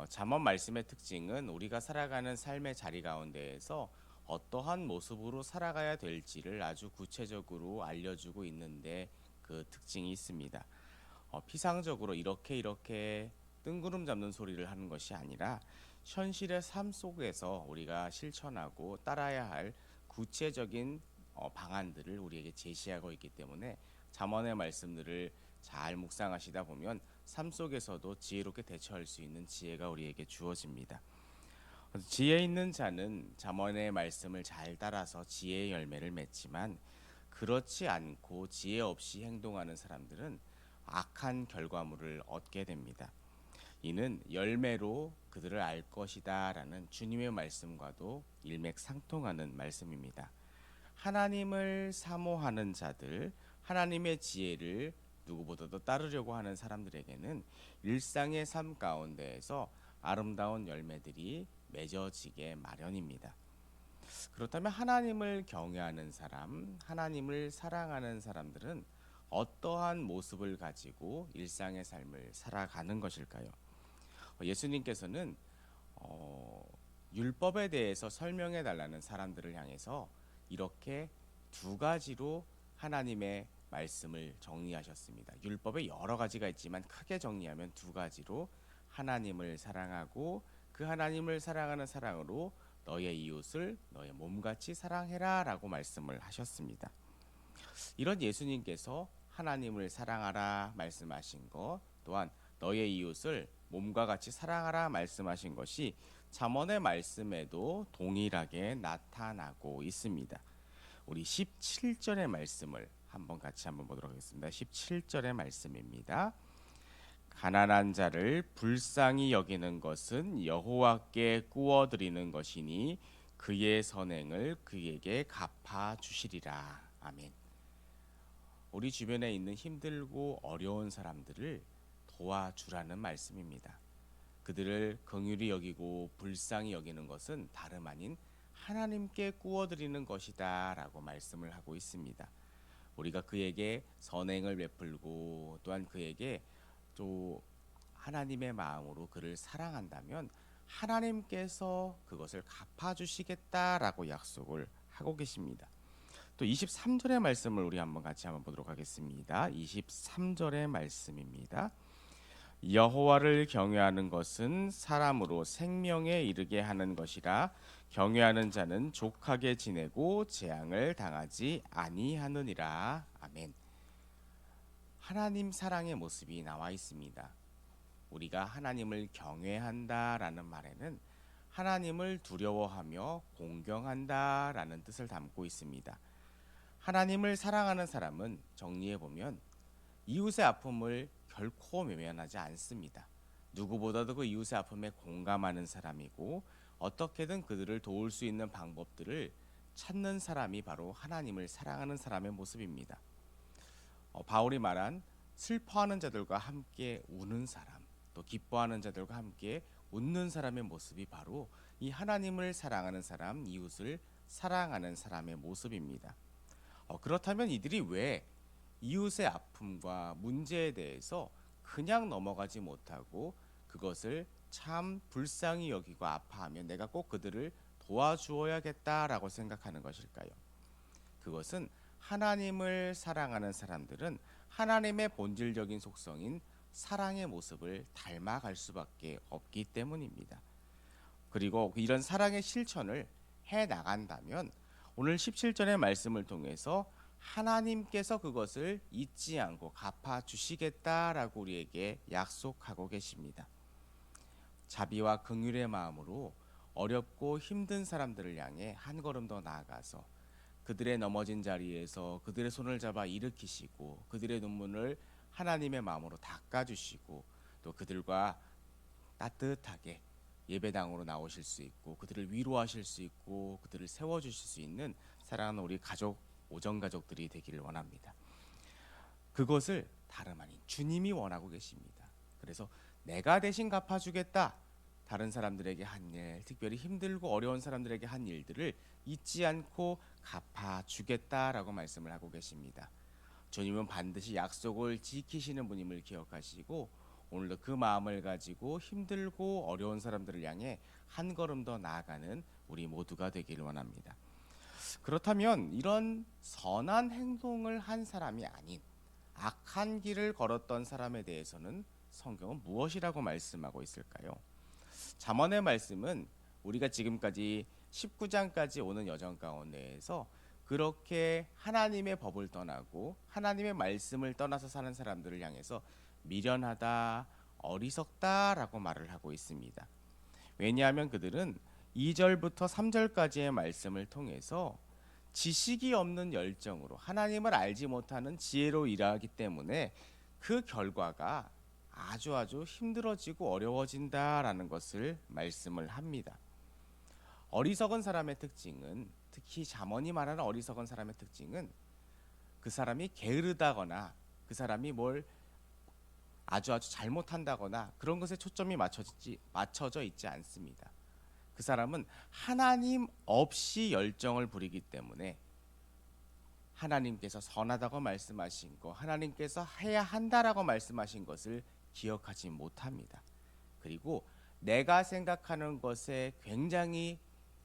잠언 말씀의 특징은 우리가 살아가는 삶의 자리 가운데에서 어떠한 모습으로 살아가야 될지를 아주 구체적으로 알려주고 있는데 그 특징이 있습니다. 피상적으로 이렇게 뜬구름 잡는 소리를 하는 것이 아니라 현실의 삶 속에서 우리가 실천하고 따라야 할 구체적인 방안들을 우리에게 제시하고 있기 때문에 잠언의 말씀들을 잘 묵상하시다 보면 삶 속에서도 지혜롭게 대처할 수 있는 지혜가 우리에게 주어집니다. 지혜 있는 자는 잠언의 말씀을 잘 따라서 지혜의 열매를 맺지만 그렇지 않고 지혜 없이 행동하는 사람들은 악한 결과물을 얻게 됩니다. 이는 열매로 그들을 알 것이다라는 주님의 말씀과도 일맥상통하는 말씀입니다. 하나님을 사모하는 자들, 하나님의 지혜를 누구보다도 따르려고 하는 사람들에게는 일상의 삶 가운데에서 아름다운 열매들이 맺어지게 마련입니다. 그렇다면 하나님을 경외하는 사람, 하나님을 사랑하는 사람들은 어떠한 모습을 가지고 일상의 삶을 살아가는 것일까요? 예수님께서는 율법에 대해서 설명해 달라는 사람들을 향해서 이렇게 두 가지로 하나님의 말씀을 정리하셨습니다. 율법에 여러 가지가 있지만 크게 정리하면 두 가지로 하나님을 사랑하고 그 하나님을 사랑하는 사랑으로 너의 이웃을 너의 몸같이 사랑해라 라고 말씀을 하셨습니다. 이런 예수님께서 하나님을 사랑하라 말씀하신 것 또한 너의 이웃을 몸과 같이 사랑하라 말씀하신 것이 잠언의 말씀에도 동일하게 나타나고 있습니다. 우리 17절의 말씀을 같이 보도록 하겠습니다. 17절의 말씀입니다. 가난한 자를 불쌍히 여기는 것은 여호와께 꾸어드리는 것이니 그의 선행을 그에게 갚아 주시리라. 아멘. 우리 주변에 있는 힘들고 어려운 사람들을 도와주라는 말씀입니다. 그들을 긍휼히 여기고 불쌍히 여기는 것은 다름 아닌 하나님께 꾸어드리는 것이다 라고 말씀을 하고 있습니다. 우리가 그에게 선행을 베풀고 또한 그에게 또 하나님의 마음으로 그를 사랑한다면 하나님께서 그것을 갚아주시겠다라고 약속을 하고 계십니다. 또 23절의 말씀을 우리 같이 보도록 하겠습니다. 23절의 말씀입니다. 여호와를 경외하는 것은 사람으로 생명에 이르게 하는 것이라 경외하는 자는 족하게 지내고 재앙을 당하지 아니하느니라. 아멘. 하나님 사랑의 모습이 나와 있습니다. 우리가 하나님을 경외한다라는 말에는 하나님을 두려워하며 공경한다라는 뜻을 담고 있습니다. 하나님을 사랑하는 사람은 정리해 보면 이웃의 아픔을 결코 외면하지 않습니다. 누구보다도 그 이웃의 아픔에 공감하는 사람이고 어떻게든 그들을 도울 수 있는 방법들을 찾는 사람이 바로 하나님을 사랑하는 사람의 모습입니다. 바울이 말한 슬퍼하는 자들과 함께 우는 사람, 또 기뻐하는 자들과 함께 웃는 사람의 모습이 바로 이 하나님을 사랑하는 사람, 이웃을 사랑하는 사람의 모습입니다. 그렇다면 이들이 왜 이웃의 아픔과 문제에 대해서 그냥 넘어가지 못하고 그것을 참 불쌍히 여기고 아파하며 내가 꼭 그들을 도와주어야겠다라고 생각하는 것일까요? 그것은 하나님을 사랑하는 사람들은 하나님의 본질적인 속성인 사랑의 모습을 닮아갈 수밖에 없기 때문입니다. 그리고 이런 사랑의 실천을 해 나간다면 오늘 17절의 말씀을 통해서 하나님께서 그것을 잊지 않고 갚아 주시겠다라고 우리에게 약속하고 계십니다. 자비와 긍휼의 마음으로 어렵고 힘든 사람들을 향해 한 걸음 더 나아가서 그들의 넘어진 자리에서 그들의 손을 잡아 일으키시고 그들의 눈물을 하나님의 마음으로 닦아주시고 또 그들과 따뜻하게 예배당으로 나오실 수 있고 그들을 위로하실 수 있고 그들을 세워주실 수 있는 사랑하는 우리 가족 오전 가족들이 되기를 원합니다. 그것을 다름 아닌 주님이 원하고 계십니다. 그래서 내가 대신 갚아주겠다. 다른 사람들에게 한 일, 특별히 힘들고 어려운 사람들에게 한 일들을 잊지 않고 갚아주겠다라고 말씀을 하고 계십니다. 주님은 반드시 약속을 지키시는 분임을 기억하시고 오늘도 그 마음을 가지고 힘들고 어려운 사람들을 향해 한 걸음 더 나아가는 우리 모두가 되기를 원합니다. 그렇다면 이런 선한 행동을 한 사람이 아닌 악한 길을 걸었던 사람에 대해서는 성경은 무엇이라고 말씀하고 있을까요? 잠언의 말씀은 우리가 지금까지 19장까지 오는 여정 가운데에서 그렇게 하나님의 법을 떠나고 하나님의 말씀을 떠나서 사는 사람들을 향해서 미련하다, 어리석다라고 말을 하고 있습니다. 왜냐하면 그들은 2절부터 3절까지의 말씀을 통해서 지식이 없는 열정으로 하나님을 알지 못하는 지혜로 일하기 때문에 그 결과가 아주 힘들어지고 어려워진다라는 것을 말씀을 합니다. 어리석은 사람의 특징은, 특히 잠언이 말하는 어리석은 사람의 특징은 그 사람이 게으르다거나 그 사람이 뭘 아주 잘못한다거나 그런 것에 초점이 맞춰져 있지 않습니다. 그 사람은 하나님 없이 열정을 부리기 때문에 하나님께서 선하다고 말씀하신 것, 하나님께서 해야 한다라고 말씀하신 것을 기억하지 못합니다. 그리고 내가 생각하는 것에 굉장히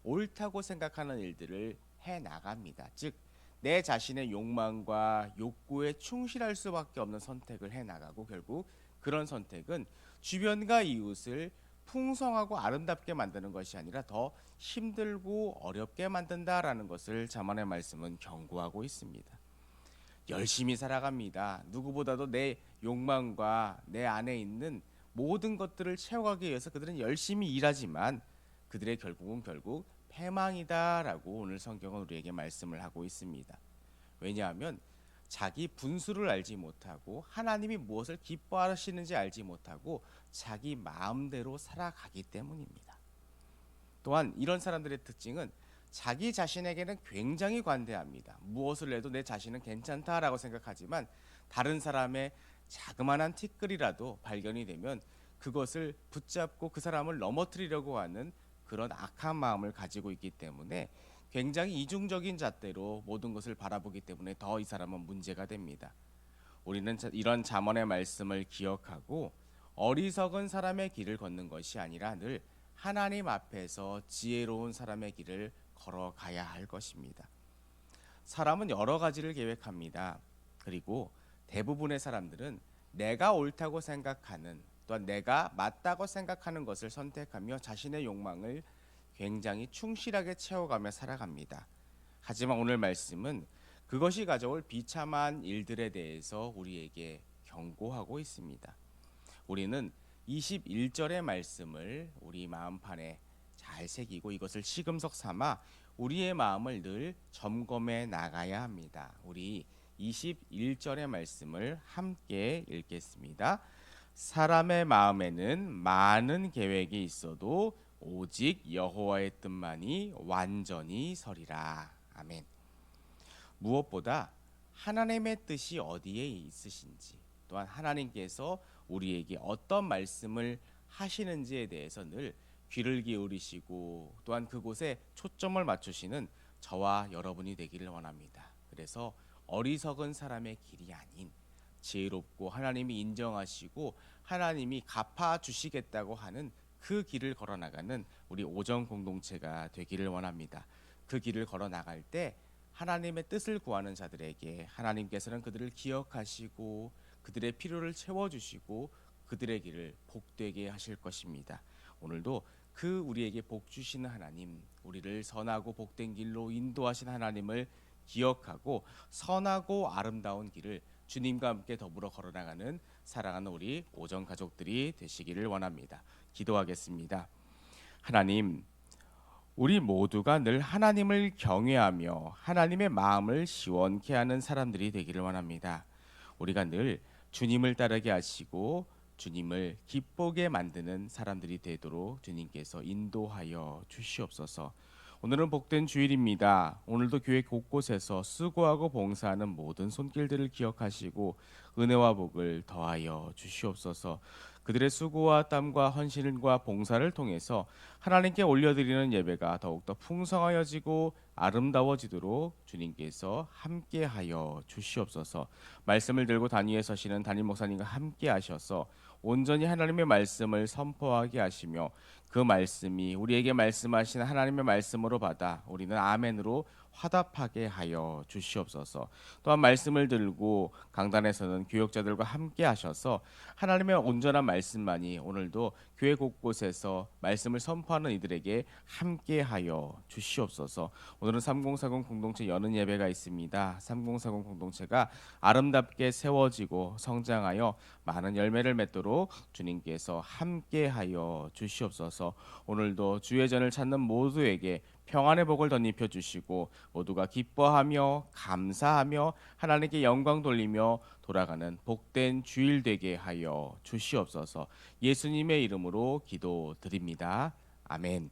옳다고 생각하는 일들을 해 나갑니다. 즉, 내 자신의 욕망과 욕구에 충실할 수밖에 없는 선택을 해 나가고 결국 그런 선택은 주변과 이웃을 풍성하고 아름답게 만드는 것이 아니라 더 힘들고 어렵게 만든다라는 것을 잠언의 말씀은 경고하고 있습니다. 열심히 살아갑니다. 누구보다도 내 욕망과 내 안에 있는 모든 것들을 채워가기 위해서 그들은 열심히 일하지만 그들의 결국은 결국 패망이다라고 오늘 성경은 우리에게 말씀을 하고 있습니다. 왜냐하면 자기 분수를 알지 못하고 하나님이 무엇을 기뻐하시는지 알지 못하고 자기 마음대로 살아가기 때문입니다. 또한 이런 사람들의 특징은 자기 자신에게는 굉장히 관대합니다. 무엇을 해도 내 자신은 괜찮다라고 생각하지만 다른 사람의 자그마한 티끌이라도 발견이 되면 그것을 붙잡고 그 사람을 넘어뜨리려고 하는 그런 악한 마음을 가지고 있기 때문에 굉장히 이중적인 잣대로 모든 것을 바라보기 때문에 더 이 사람은 문제가 됩니다. 우리는 이런 잠언의 말씀을 기억하고 어리석은 사람의 길을 걷는 것이 아니라 늘 하나님 앞에서 지혜로운 사람의 길을 걸어가야 할 것입니다. 사람은 여러 가지를 계획합니다. 그리고 대부분의 사람들은 내가 옳다고 생각하는 또한 내가 맞다고 생각하는 것을 선택하며 자신의 욕망을 굉장히 충실하게 채워가며 살아갑니다. 하지만 오늘 말씀은 그것이 가져올 비참한 일들에 대해서 우리에게 경고하고 있습니다. 우리는 21절의 말씀을 우리 마음판에 잘 새기고 이것을 시금석 삼아 우리의 마음을 늘 점검해 나가야 합니다. 우리 21절의 말씀을 함께 읽겠습니다. 사람의 마음에는 많은 계획이 있어도 오직 여호와의 뜻만이 완전히 서리라. 아멘. 무엇보다 하나님의 뜻이 어디에 있으신지 또한 하나님께서 우리에게 어떤 말씀을 하시는지에 대해서 늘 귀를 기울이시고 또한 그곳에 초점을 맞추시는 저와 여러분이 되기를 원합니다. 그래서 어리석은 사람의 길이 아닌 지혜롭고 하나님이 인정하시고 하나님이 갚아주시겠다고 하는 그 길을 걸어나가는 우리 오정 공동체가 되기를 원합니다. 그 길을 걸어나갈 때 하나님의 뜻을 구하는 자들에게 하나님께서는 그들을 기억하시고 그들의 필요를 채워주시고 그들의 길을 복되게 하실 것입니다. 오늘도 그 우리에게 복 주시는 하나님, 우리를 선하고 복된 길로 인도하신 하나님을 기억하고 선하고 아름다운 길을 주님과 함께 더불어 걸어나가는 사랑하는 우리 오정 가족들이 되시기를 원합니다. 기도하겠습니다. 하나님, 우리 모두가 늘 하나님을 경외하며 하나님의 마음을 시원케 하는 사람들이 되기를 원합니다. 우리가 늘 주님을 따르게 하시고 주님을 기쁘게 만드는 사람들이 되도록 주님께서 인도하여 주시옵소서. 오늘은 복된 주일입니다. 오늘도 교회 곳곳에서 수고하고 봉사하는 모든 손길들을 기억하시고 은혜와 복을 더하여 주시옵소서. 그들의 수고와 땀과 헌신과 봉사를 통해서 하나님께 올려드리는 예배가 더욱더 풍성하여지고 아름다워지도록 주님께서 함께하여 주시옵소서. 말씀을 들고 단위에 서시는 담임 목사님과 함께하셔서 온전히 하나님의 말씀을 선포하게 하시며 그 말씀이 우리에게 말씀하신 하나님의 말씀으로 받아 우리는 아멘으로 화답하게 하여 주시옵소서. 또한 말씀을 들고 강단에서는 교역자들과 함께 하셔서 하나님의 온전한 말씀만이 오늘도 교회 곳곳에서 말씀을 선포하는 이들에게 함께 하여 주시옵소서. 오늘은 3040 공동체 여는 예배가 있습니다. 3040 공동체가 아름답게 세워지고 성장하여 많은 열매를 맺도록 주님께서 함께 하여 주시옵소서. 오늘도 주의 전을 찾는 모두에게 평안의 복을 덧입혀 주시고 모두가 기뻐하며 감사하며 하나님께 영광 돌리며 돌아가는 복된 주일 되게 하여 주시옵소서. 예수님의 이름으로 기도드립니다. 아멘.